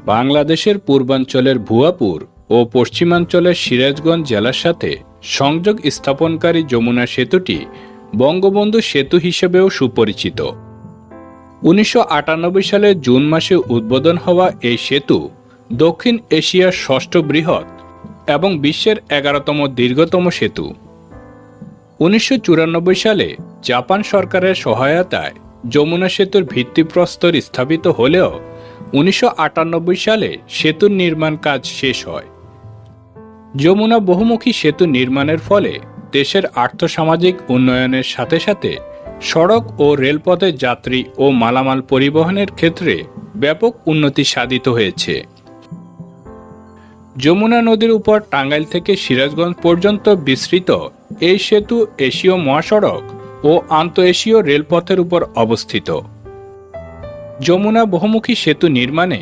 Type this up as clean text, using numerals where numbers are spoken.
বাংলাদেশের পূর্বাঞ্চলের ভুয়াপুর ও পশ্চিমাঞ্চলের সিরাজগঞ্জ জেলার সাথে সংযোগ স্থাপনকারী যমুনা সেতুটি বঙ্গবন্ধু সেতু হিসেবেও সুপরিচিত। ১৯৯৮ সালে জুন মাসে উদ্বোধন হওয়া এই সেতু দক্ষিণ এশিয়ার ষষ্ঠ বৃহৎ এবং বিশ্বের ১১তম দীর্ঘতম সেতু। ১৯৯৪ সালে জাপান সরকারের সহায়তায় যমুনা সেতুর ভিত্তিপ্রস্তর স্থাপিত হলেও ১৯৯৮ সালে সেতুর নির্মাণ কাজ শেষ হয়। যমুনা বহুমুখী সেতু নির্মাণের ফলে দেশের আর্থসামাজিক উন্নয়নের সাথে সাথে সড়ক ও রেলপথে যাত্রী ও মালামাল পরিবহনের ক্ষেত্রে ব্যাপক উন্নতি সাধিত হয়েছে। যমুনা নদীর উপর টাঙ্গাইল থেকে সিরাজগঞ্জ পর্যন্ত বিস্তৃত এই সেতু এশীয় মহাসড়ক ও আন্তঃএশীয় রেলপথের উপর অবস্থিত। যমুনা বহুমুখী সেতু নির্মাণে